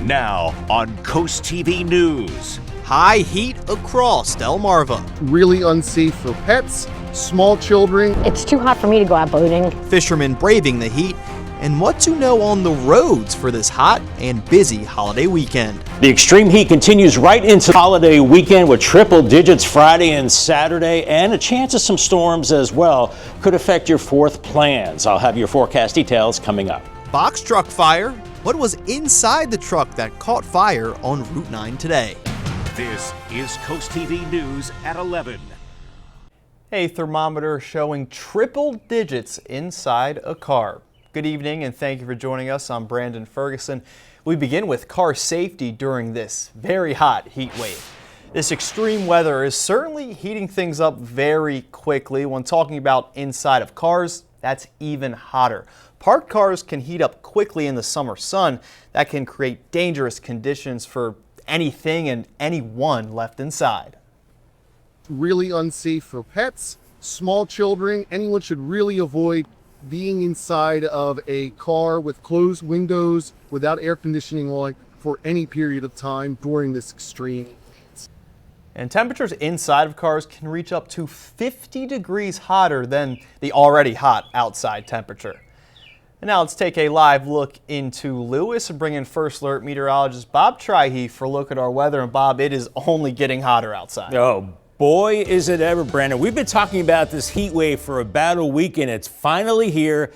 Now on CoastTV News. High heat across Delmarva. Really unsafe for pets, small children. It's too hot for me to go out boating. Fishermen braving the heat, and what to know on the roads for this hot and busy holiday weekend. The extreme heat continues right into holiday weekend with triple digits Friday and Saturday, and a chance of some storms as well could affect your 4th plans. I'll have your forecast details coming up. Box truck fire. What was inside the truck that caught fire on Route 9 today? This is CoastTV News at 11. A thermometer showing triple digits inside a car. Good evening and thank you for joining us. I'm Brandon Ferguson. We begin with car safety during this very hot heat wave. This extreme weather is certainly heating things up very quickly. When talking about inside of cars, that's even hotter. Parked cars can heat up quickly in the summer sun. That can create dangerous conditions for anything and anyone left inside. Really unsafe for pets, small children. Anyone should really avoid being inside of a car with closed windows without air conditioning on for any period of time during this extreme heat. And temperatures inside of cars can reach up to 50 degrees hotter than the already hot outside temperature. And now let's take a live look into Lewes and bring in First Alert meteorologist Bob Trihe for a look at our weather. And Bob, it is only getting hotter outside. Oh, boy, is it ever, Brandon. We've been talking about this heat wave for about a week, and it's finally here.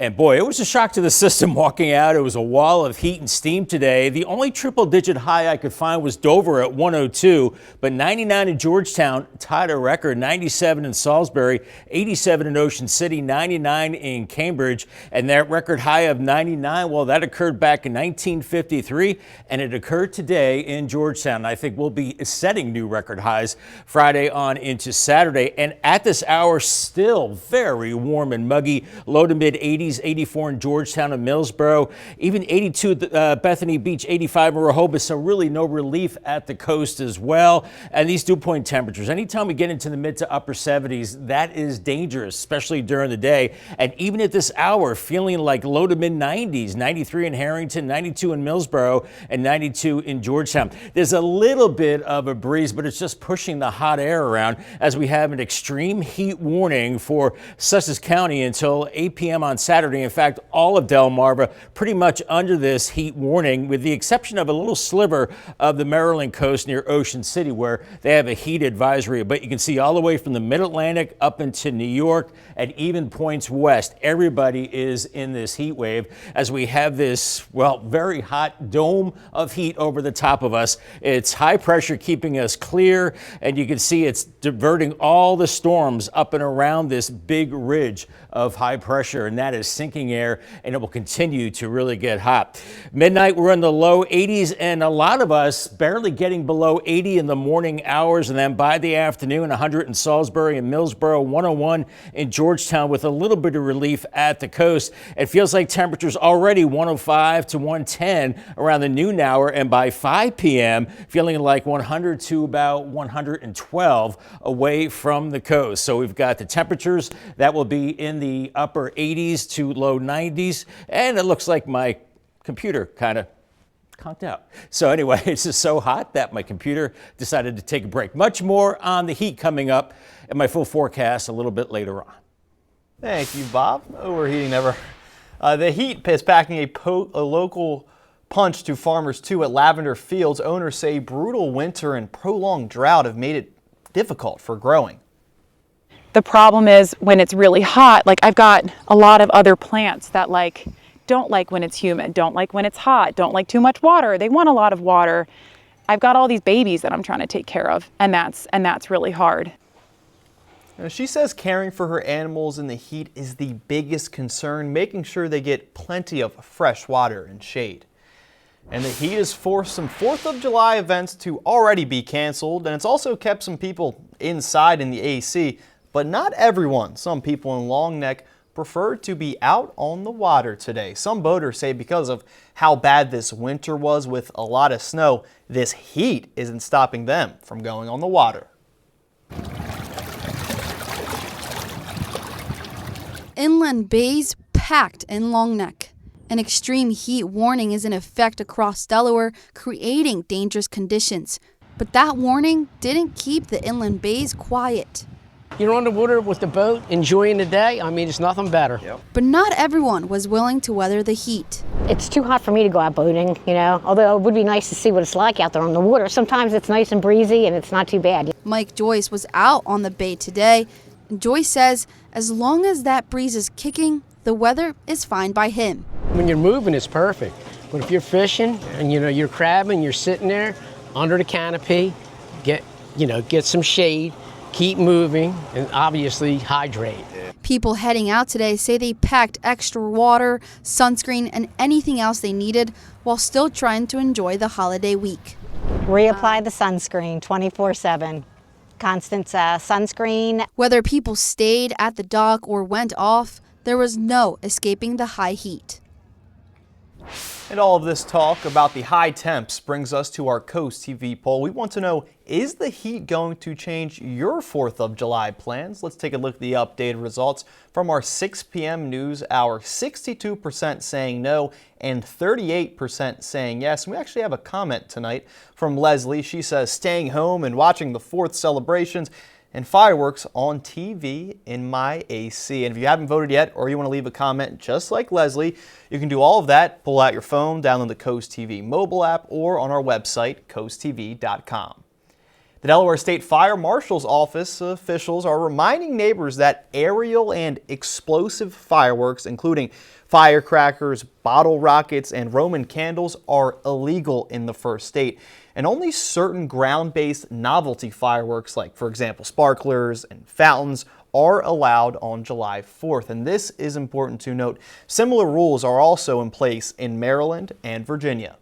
And boy, it was a shock to the system walking out. It was a wall of heat and steam today. The only triple-digit high I could find was Dover at 102, but 99 in Georgetown tied a record, 97 in Salisbury, 87 in Ocean City, 99 in Cambridge, and that record high of 99, well, that occurred back in 1953, and it occurred today in Georgetown. I think we'll be setting new record highs Friday on into Saturday, and at this hour, still very warm and muggy, low to mid-80s. 84 in Georgetown and Millsboro, even 82 at Bethany Beach, 85 in Rehoboth, so really no relief at the coast as well. And these dew point temperatures, anytime we get into the mid to upper 70s, that is dangerous, especially during the day. And even at this hour, feeling like low to mid 90s, 93 in Harrington, 92 in Millsboro, and 92 in Georgetown. There's a little bit of a breeze, but it's just pushing the hot air around as we have an extreme heat warning for Sussex County until 8 p.m. on Saturday. In fact, all of Delmarva pretty much under this heat warning, with the exception of a little sliver of the Maryland coast near Ocean City, where they have a heat advisory. But you can see all the way from the Mid-Atlantic up into New York and even points west. Everybody is in this heat wave as we have this, well, very hot dome of heat over the top of us. It's high pressure keeping us clear, and you can see it's diverting all the storms up and around this big ridge of high pressure, and that is sinking air, and it will continue to really get hot. Midnight, we're in the low 80s, and a lot of us barely getting below 80 in the morning hours, and then by the afternoon, 100 in Salisbury and Millsboro, 101 in Georgetown, with a little bit of relief at the coast. It feels like temperatures already 105 to 110 around the noon hour, and by 5 p.m., feeling like 100 to about 112 away from the coast. So we've got the temperatures that will be in the upper 80s to low 90s, and it looks like my computer kind of conked out. So anyway, it's just so hot that my computer decided to take a break. Much more on the heat coming up in my full forecast a little bit later on. Thank you, Bob. Overheating never. The heat is packing a local punch to farmers too at Lavender Fields. Owners say brutal winter and prolonged drought have made it difficult for growing. The problem is when it's really hot, like I've got a lot of other plants that don't like when it's humid, don't like when it's hot, don't like too much water. They want a lot of water. I've got all these babies that I'm trying to take care of, and that's really hard. Now, she says caring for her animals in the heat is the biggest concern, making sure they get plenty of fresh water and shade. And the heat has forced some 4th of July events to already be canceled, and it's also kept some people inside in the AC. But not everyone. Some people in Long Neck prefer to be out on the water today. Some boaters say because of how bad this winter was with a lot of snow, this heat isn't stopping them from going on the water. Inland bays packed in Long Neck. An extreme heat warning is in effect across Delaware, creating dangerous conditions. But that warning didn't keep the inland bays quiet. You're on the water with the boat, enjoying the day. I mean, it's nothing better. But not everyone was willing to weather the heat. It's too hot for me to go out boating, you know, although it would be nice to see what it's like out there on the water. Sometimes it's nice and breezy and it's not too bad. Mike Joyce was out on the bay today. And Joyce says as long as that breeze is kicking, the weather is fine by him. When you're moving, it's perfect. But if you're fishing and you're crabbing, you're sitting there under the canopy, get some shade, keep moving, and obviously hydrate. People heading out today say they packed extra water, sunscreen, and anything else they needed while still trying to enjoy the holiday week. Reapply the sunscreen 24/7. Constant sunscreen. Whether people stayed at the dock or went off, there was no escaping the high heat. And all of this talk about the high temps brings us to our Coast TV poll. We want to know, is the heat going to change your 4th of July plans? Let's take a look at the updated results from our 6 p.m. news hour. 62% saying no and 38% saying yes. And we actually have a comment tonight from Leslie. She says staying home and watching the 4th celebrations and fireworks on TV in my AC. And if you haven't voted yet or you want to leave a comment just like Leslie, you can do all of that. Pull out your phone, download the Coast TV mobile app, or on our website, coasttv.com. The Delaware State Fire Marshal's Office officials are reminding neighbors that aerial and explosive fireworks, including firecrackers, bottle rockets, and Roman candles, are illegal in the first state. And only certain ground-based novelty fireworks, like, for example, sparklers and fountains, are allowed on July 4th. And this is important to note. Similar rules are also in place in Maryland and Virginia.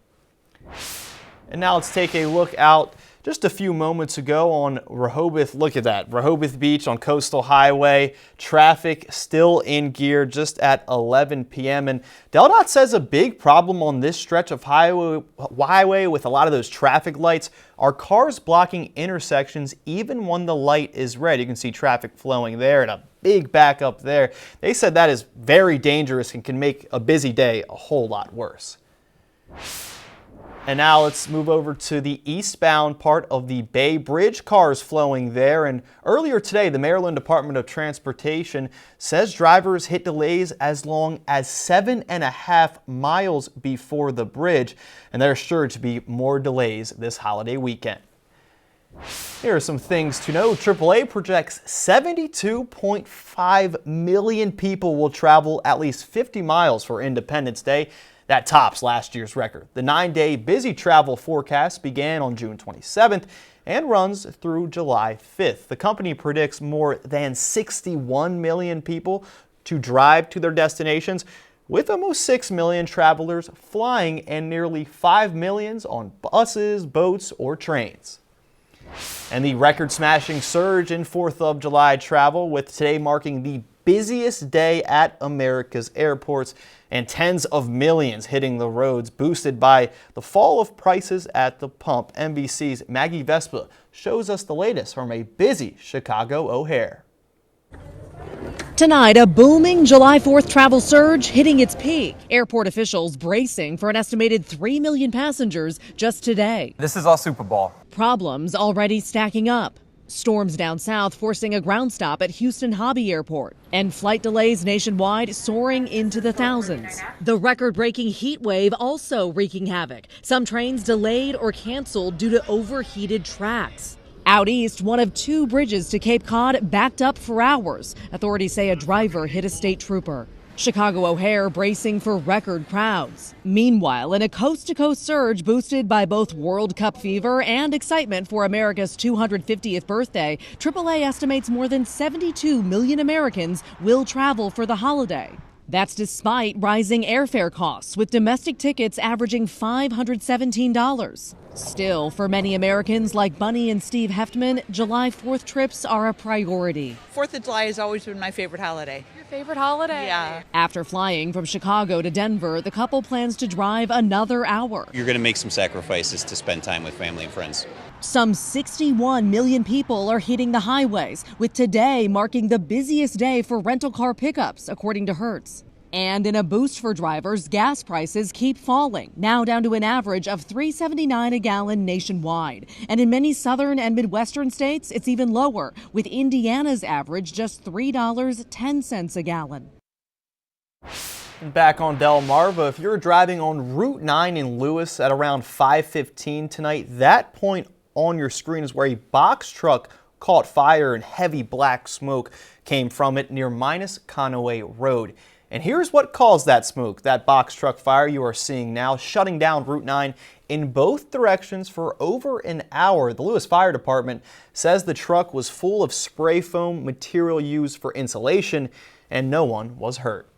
And now let's take a look out just a few moments ago on Rehoboth. Look at that, Rehoboth Beach on Coastal Highway. Traffic still in gear just at 11 p.m. And DelDOT says a big problem on this stretch of highway with a lot of those traffic lights are cars blocking intersections even when the light is red. You can see traffic flowing there and a big backup there. They said that is very dangerous and can make a busy day a whole lot worse. And now let's move over to the eastbound part of the Bay Bridge. Cars flowing there. And earlier today, the Maryland Department of Transportation says drivers hit delays as long as 7.5 miles before the bridge. And there are sure to be more delays this holiday weekend. Here are some things to know. AAA projects 72.5 million people will travel at least 50 miles for Independence Day. That tops last year's record. The 9-day busy travel forecast began on June 27th and runs through July 5th. The company predicts more than 61 million people to drive to their destinations, with almost 6 million travelers flying and nearly 5 million on buses, boats, or trains. And the record-smashing surge in 4th of July travel, with today marking the busiest day at America's airports and tens of millions hitting the roads, boosted by the fall of prices at the pump. NBC's Maggie Vespa shows us the latest from a busy Chicago O'Hare. Tonight, a booming July 4th travel surge hitting its peak. Airport officials bracing for an estimated 3 million passengers just today. This is our Super Bowl. Problems already stacking up. Storms down south forcing a ground stop at Houston Hobby Airport, and flight delays nationwide soaring into the thousands. The record-breaking heat wave also wreaking havoc. Some trains delayed or canceled due to overheated tracks. Out east, one of 2 bridges to Cape Cod backed up for hours. Authorities say a driver hit a state trooper. Chicago O'Hare bracing for record crowds. Meanwhile, in a coast-to-coast surge boosted by both World Cup fever and excitement for America's 250th birthday, AAA estimates more than 72 million Americans will travel for the holiday. That's despite rising airfare costs, with domestic tickets averaging $517. Still, for many Americans like Bunny and Steve Heftman, July 4th trips are a priority. 4th of July has always been my favorite holiday. Your favorite holiday? Yeah. After flying from Chicago to Denver, the couple plans to drive another hour. You're going to make some sacrifices to spend time with family and friends. Some 61 million people are hitting the highways, with today marking the busiest day for rental car pickups, according to Hertz. And in a boost for drivers, gas prices keep falling, now down to an average of $3.79 a gallon nationwide. And in many southern and Midwestern states, it's even lower, with Indiana's average just $3.10 a gallon. Back on Delmarva, if you're driving on Route 9 in Lewes at around 5:15 tonight, that point on your screen is where a box truck caught fire and heavy black smoke came from it near Conaway Road. And here's what caused that smoke. That box truck fire you are seeing now, shutting down Route 9 in both directions for over an hour. The Lewes Fire Department says the truck was full of spray foam material used for insulation, and no one was hurt.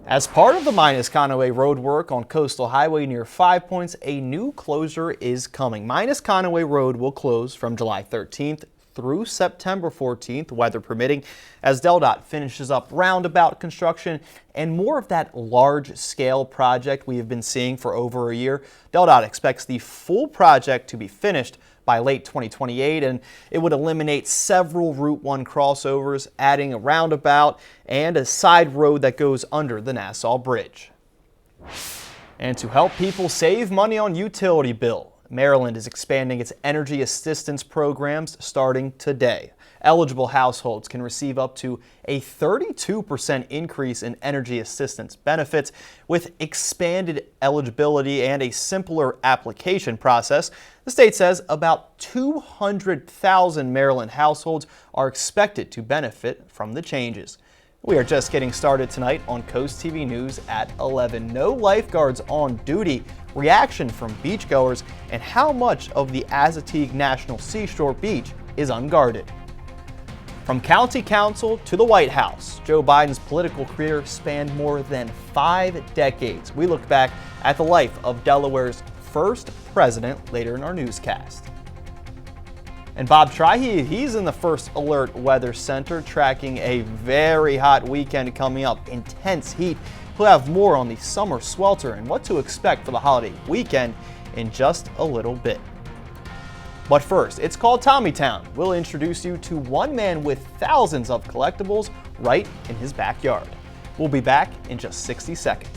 As part of the Conaway Road work on Coastal Highway near 5 Points, a new closure is coming. Conaway Road will close from July 13th through September 14th, weather permitting, as DelDOT finishes up roundabout construction and more of that large-scale project we have been seeing for over a year. DelDOT expects the full project to be finished by late 2028, and it would eliminate several Route 1 crossovers, adding a roundabout and a side road that goes under the Nassau Bridge. And to help people save money on utility bill, Maryland is expanding its energy assistance programs starting today. Eligible households can receive up to a 32% increase in energy assistance benefits with expanded eligibility and a simpler application process. The state says about 200,000 Maryland households are expected to benefit from the changes. We are just getting started tonight on Coast TV News at 11. No lifeguards on duty, reaction from beachgoers, and how much of the Assateague National Seashore Beach is unguarded. From county council to the White House, Joe Biden's political career spanned more than 5 decades. We look back at the life of Delaware's first president later in our newscast. And Bob Trihey, he's in the First Alert Weather Center tracking a very hot weekend coming up. Intense heat. We'll have more on the summer swelter and what to expect for the holiday weekend in just a little bit. But first, it's called Tommytown. We'll introduce you to one man with thousands of collectibles right in his backyard. We'll be back in just 60 seconds.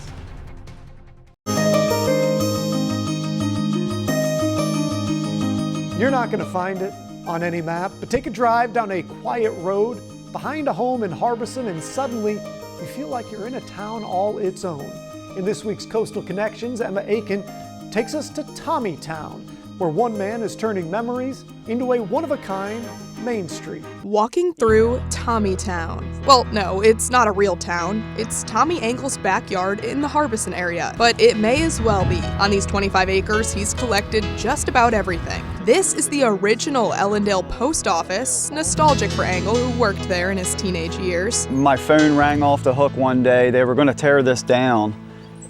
You're not going to find it on any map, but take a drive down a quiet road behind a home in Harbison and suddenly you feel like you're in a town all its own. In this week's Coastal Connections, Emma Aiken takes us to Tommytown, where one man is turning memories into a one-of-a-kind Main Street. Walking through Tommytown. Well, no, it's not a real town. It's Tommy Engel's backyard in the Harbison area, but it may as well be. On these 25 acres, he's collected just about everything. This is the original Ellendale post office, nostalgic for Engel, who worked there in his teenage years. My phone rang off the hook one day. They were going to tear this down,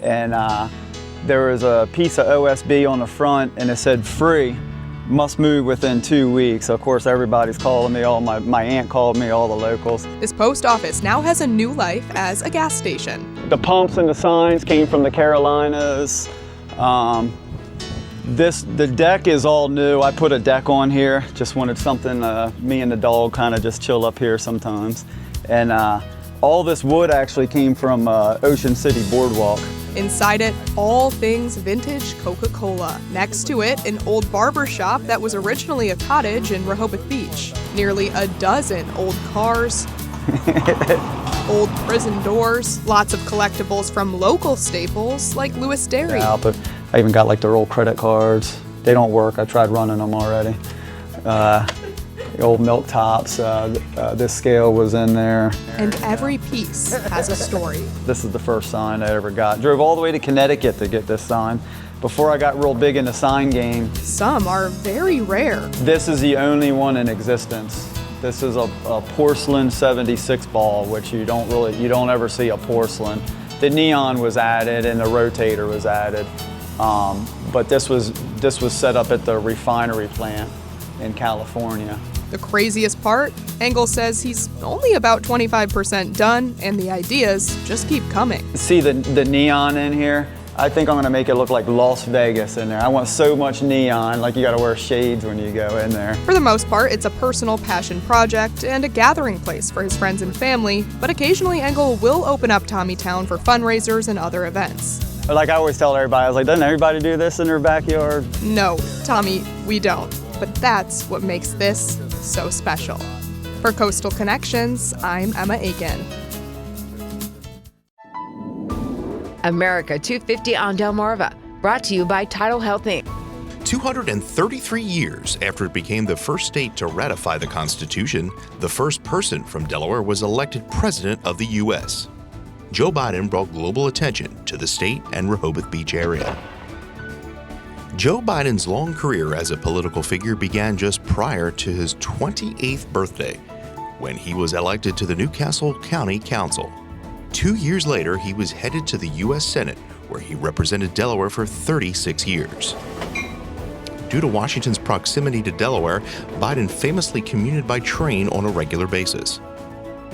and there was a piece of OSB on the front, and it said free. Must move within 2 weeks. Of course, everybody's calling me. My aunt called me, all the locals. This post office now has a new life as a gas station. The pumps and the signs came from the Carolinas. The deck is all new. I put a deck on here. Just wanted something, me and the dog kind of just chill up here sometimes. And all this wood actually came from Ocean City Boardwalk. Inside it, all things vintage Coca-Cola. Next to it, an old barber shop that was originally a cottage in Rehoboth Beach. Nearly a dozen old cars, old prison doors, lots of collectibles from local staples like Lewes Dairy. Yeah, but I even got like their old credit cards. They don't work. I tried running them already. The old milk tops, this scale was in there. And every piece has a story. This is the first sign I ever got. Drove all the way to Connecticut to get this sign before I got real big in the sign game. Some are very rare. This is the only one in existence. This is a porcelain 76 ball, which you don't ever see a porcelain. The neon was added and the rotator was added, but this was set up at the refinery plant in California. The craziest part, Engel says he's only about 25% done and the ideas just keep coming. See the neon in here? I think I'm gonna make it look like Las Vegas in there. I want so much neon, like you gotta wear shades when you go in there. For the most part, it's a personal passion project and a gathering place for his friends and family, but occasionally Engel will open up Tommytown for fundraisers and other events. Like I always tell everybody, I was like, doesn't everybody do this in their backyard? No, Tommy, we don't. But that's what makes this so special. For Coastal Connections, I'm Emma Aiken. America 250 on Delmarva, brought to you by Tidal Health Inc. 233 years after it became the first state to ratify the Constitution, the first person from Delaware was elected President of the U.S. Joe Biden brought global attention to the state and Rehoboth Beach area. Joe Biden's long career as a political figure began just prior to his 28th birthday, when he was elected to the Newcastle County Council. 2 years later, he was headed to the U.S. Senate, where he represented Delaware for 36 years. Due to Washington's proximity to Delaware, Biden famously commuted by train on a regular basis.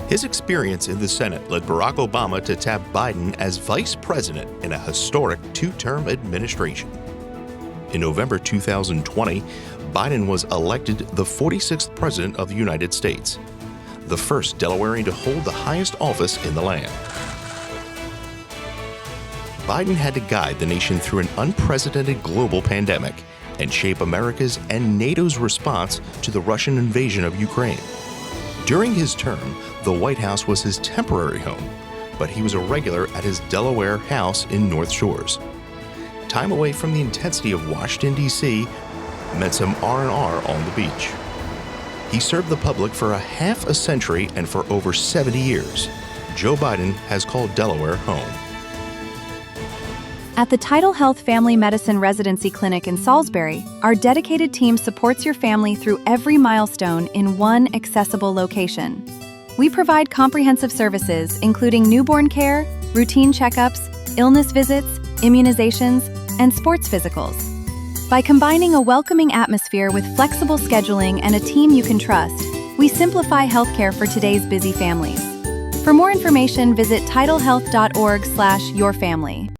His experience in the Senate led Barack Obama to tap Biden as vice president in a historic two-term administration. In November 2020, Biden was elected the 46th president of the United States, the first Delawarean to hold the highest office in the land. Biden had to guide the nation through an unprecedented global pandemic and shape America's and NATO's response to the Russian invasion of Ukraine. During his term, the White House was his temporary home, but he was a regular at his Delaware house in North Shores. Time away from the intensity of Washington, D.C. meant some R&R on the beach. He served the public for a half a century, and for over 70 years, Joe Biden has called Delaware home. At the Tidal Health Family Medicine Residency Clinic in Salisbury, our dedicated team supports your family through every milestone in one accessible location. We provide comprehensive services including newborn care, routine checkups, illness visits, immunizations, and sports physicals. By combining a welcoming atmosphere with flexible scheduling and a team you can trust, we simplify healthcare for today's busy families. For more information, visit tidalhealth.org/yourfamily.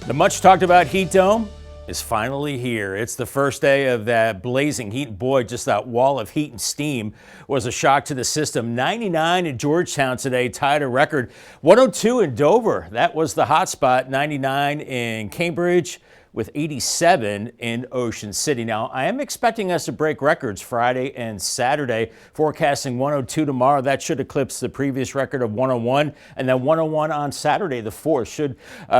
The much talked about heat dome is finally here. It's the first day of that blazing heat. Boy, just that wall of heat and steam was a shock to the system. 99 in Georgetown today, tied a record. 102 in Dover, that was the hot spot. 99 in Cambridge, with 87 in Ocean City. Now, I am expecting us to break records Friday and Saturday, forecasting 102 tomorrow. That should eclipse the previous record of 101, and then 101 on Saturday, the 4th, should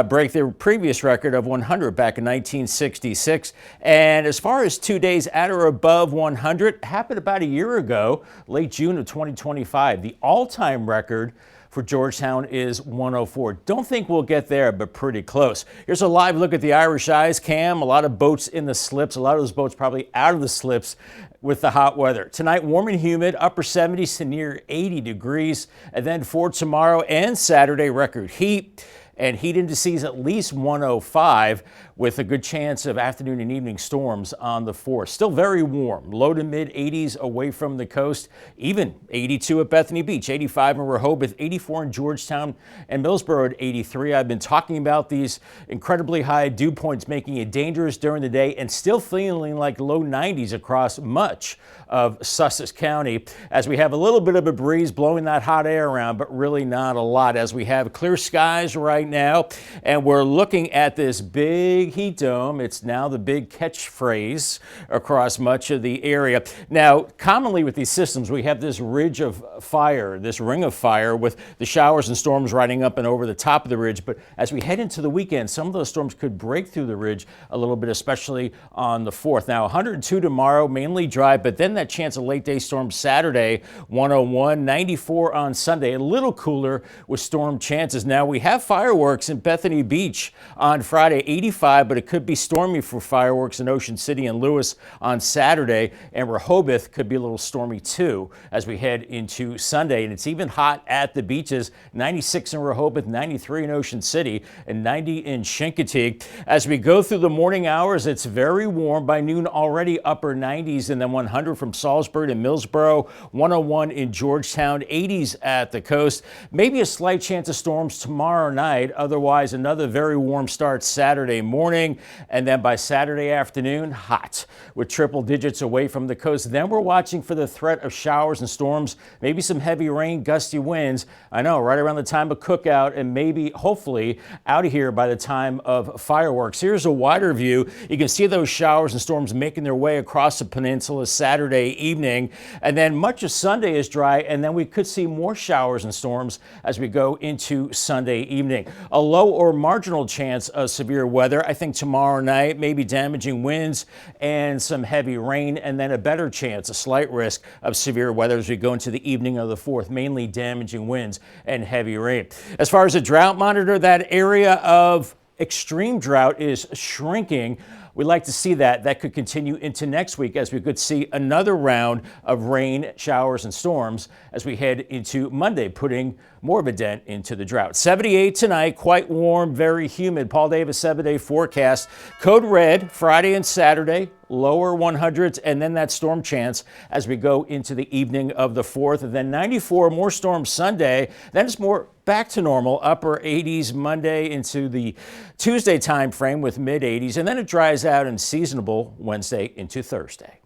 break the previous record of 100 back in 1966. And as far as 2 days at or above 100, happened about a year ago, late June of 2025. The all-time record for Georgetown is 104. Don't think we'll get there, but pretty close. Here's a live look at the Irish Eyes cam. A lot of boats in the slips. A lot of those boats probably out of the slips with the hot weather. Tonight, warm and humid, upper 70s to near 80 degrees. And then for tomorrow and Saturday, record heat. And heat indices at least 105, with a good chance of afternoon and evening storms on the 4th. Still very warm, low to mid 80s away from the coast, even 82 at Bethany Beach, 85 in Rehoboth, 84 in Georgetown and Millsboro at 83. I've been talking about these incredibly high dew points making it dangerous during the day, and still feeling like low 90s across much of Sussex County, as we have a little bit of a breeze blowing that hot air around, but really not a lot, as we have clear skies right now, and we're looking at this big heat dome. It's now the big catchphrase across much of the area. Now, commonly with these systems, we have this ridge of fire, this ring of fire, with the showers and storms riding up and over the top of the ridge. But as we head into the weekend, some of those storms could break through the ridge a little bit, especially on the 4th. Now, 102 tomorrow, mainly dry, but then that chance of late day storms Saturday, 101, 94 on Sunday, a little cooler with storm chances. Now, we have fireworks in Bethany Beach on Friday, 85 dry, but it could be stormy for fireworks in Ocean City and Lewes on Saturday, and Rehoboth could be a little stormy too as we head into Sunday. And it's even hot at the beaches, 96 in Rehoboth, 93 in Ocean City, and 90 in Chincoteague. As we go through the morning hours, it's very warm. By noon, already upper 90s, and then 100 from Salisbury to Millsboro, 101 in Georgetown, 80s at the coast. Maybe a slight chance of storms tomorrow night. Otherwise, another very warm start Saturday morning, and then by Saturday afternoon, hot with triple digits away from the coast. Then we're watching for the threat of showers and storms, maybe some heavy rain, gusty winds. I know, right around the time of cookout, and maybe, hopefully, out of here by the time of fireworks. Here's a wider view. You can see those showers and storms making their way across the peninsula Saturday evening, and then much of Sunday is dry, and then we could see more showers and storms as we go into Sunday evening. A low or marginal chance of severe weather, I think tomorrow night, maybe damaging winds and some heavy rain, and then a better chance, a slight risk of severe weather as we go into the evening of the 4th, mainly damaging winds and heavy rain. As far as a drought monitor, that area of extreme drought is shrinking. We'd like to see that. That could continue into next week as we could see another round of rain, showers, and storms as we head into Monday, putting more of a dent into the drought. 78 tonight, quite warm, very humid. Paul Davis 7-day forecast. Code red Friday and Saturday, lower 100s, and then that storm chance as we go into the evening of the 4th. And then 94, more storms Sunday. Then it's more back to normal, upper 80s Monday into the Tuesday time frame with mid 80s, and then it dries out and seasonable Wednesday into Thursday.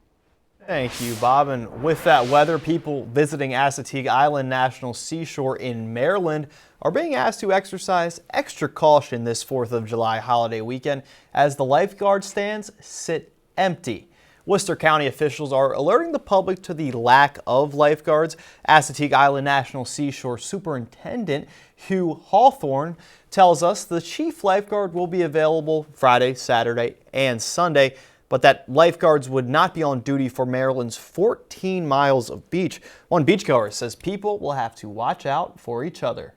Thank you, Bob. And with that weather, people visiting Assateague Island National Seashore in Maryland are being asked to exercise extra caution this 4th of July holiday weekend as the lifeguard stands sit empty. Worcester County officials are alerting the public to the lack of lifeguards. Assateague Island National Seashore Superintendent Hugh Hawthorne tells us the chief lifeguard will be available Friday, Saturday, and Sunday, but that lifeguards would not be on duty for Maryland's 14 miles of beach. One beachgoer says people will have to watch out for each other.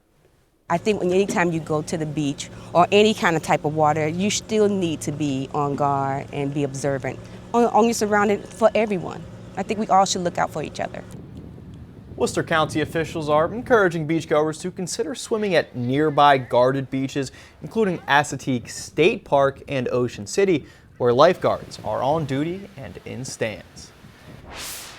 I think anytime you go to the beach or any kind of type of water, you still need to be on guard and be observant on your surroundings for everyone. I think we all should look out for each other. Worcester County officials are encouraging beachgoers to consider swimming at nearby guarded beaches, including Assateague State Park and Ocean City, where lifeguards are on duty and in stands.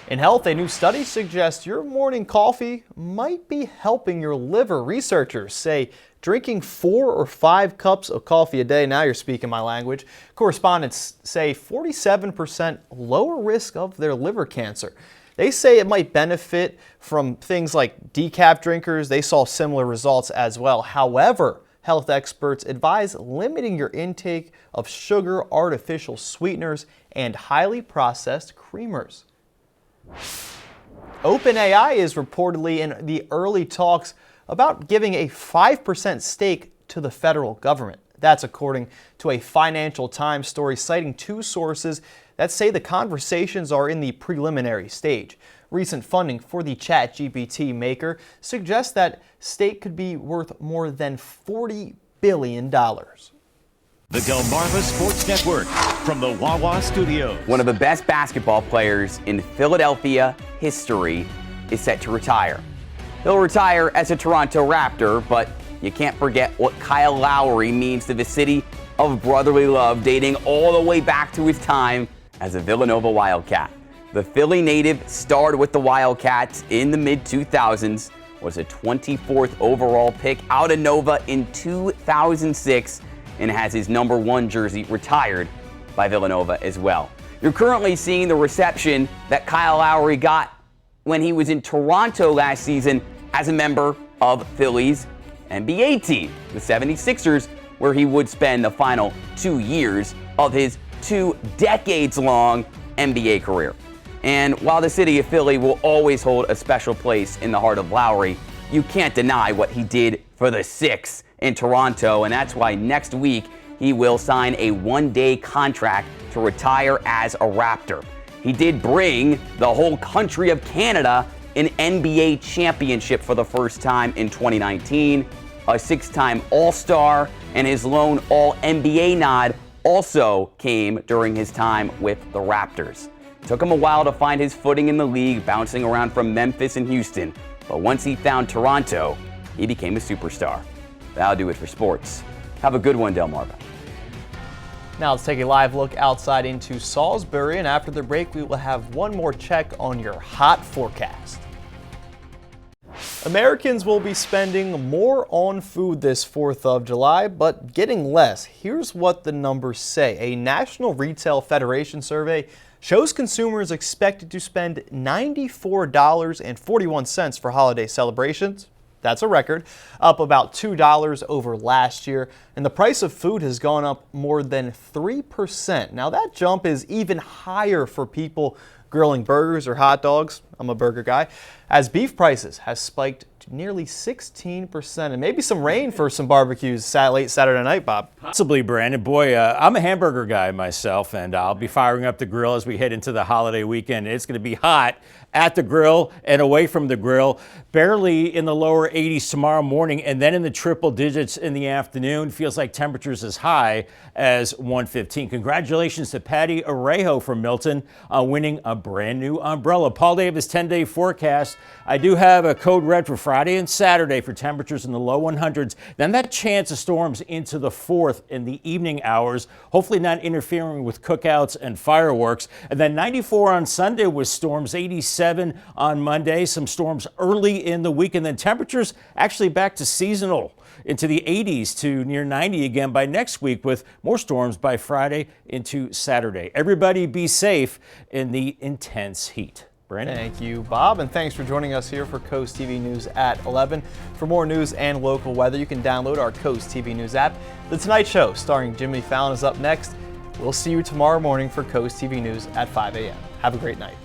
In health, a new study suggests your morning coffee might be helping your liver. Researchers say drinking 4 or 5 cups of coffee a day, now you're speaking my language, correspondents say 47% lower risk of their liver cancer. They say it might benefit from things like decaf drinkers. They saw similar results as well. However, health experts advise limiting your intake of sugar, artificial sweeteners, and highly processed creamers. OpenAI is reportedly in the early talks about giving a 5% stake to the federal government. That's according to a Financial Times story citing 2 sources that say the conversations are in the preliminary stage. Recent funding for the ChatGPT maker suggests that stake could be worth more than $40 billion. The Delmarva Sports Network from the Wawa Studios. One of the best basketball players in Philadelphia history is set to retire. He'll retire as a Toronto Raptor, but you can't forget what Kyle Lowry means to the city of brotherly love, dating all the way back to his time as a Villanova Wildcat. The Philly native starred with the Wildcats in the mid-2000s, was a 24th overall pick out of Nova in 2006, and has his #1 jersey retired by Villanova as well. You're currently seeing the reception that Kyle Lowry got when he was in Toronto last season as a member of Philly's NBA team, the 76ers, where he would spend the final 2 years of his 2 decades-long NBA career. And while the city of Philly will always hold a special place in the heart of Lowry, you can't deny what he did for the Six in Toronto, and that's why next week he will sign a 1-day contract to retire as a Raptor. He did bring the whole country of Canada an NBA championship for the first time in 2019, a 6-time All-Star, and his lone All-NBA nod also came during his time with the Raptors. Took him a while to find his footing in the league, bouncing around from Memphis and Houston, but once he found Toronto, he became a superstar. That'll do it for sports. Have a good one, Delmarva. Now let's take a live look outside into Salisbury, and after the break we will have one more check on your hot forecast. Americans will be spending more on food this 4th of July, but getting less. Here's what the numbers say. A National Retail Federation survey shows consumers expected to spend $94.41 for holiday celebrations. That's a record, up about $2 over last year, and the price of food has gone up more than 3%. Now that jump is even higher for people grilling burgers or hot dogs. I'm a burger guy, as beef prices has spiked to nearly 16%, and maybe some rain for some barbecues late Saturday night, Bob. Possibly, Brandon. Boy, I'm a hamburger guy myself, and I'll be firing up the grill as we head into the holiday weekend. It's going to be hot at the grill and away from the grill. Barely in the lower 80s tomorrow morning, and then in the triple digits in the afternoon. Feels like temperatures as high as 115. Congratulations to Patty Arejo from Milton on winning a brand new umbrella. Paul Davis 10-day forecast. I do have a code red for Friday and Saturday for temperatures in the low 100s. Then that chance of storms into the 4th in the evening hours, hopefully not interfering with cookouts and fireworks. And then 94 on Sunday with storms, 87 on Monday, some storms early in the week, and then temperatures actually back to seasonal into the 80s to near 90 again by next week, with more storms by Friday into Saturday. Everybody be safe in the intense heat. Brandon. Thank you, Bob, and thanks for joining us here for Coast TV News at 11. For more news and local weather, you can download our Coast TV News app. The Tonight Show starring Jimmy Fallon is up next. We'll see you tomorrow morning for Coast TV News at 5 a.m. Have a great night.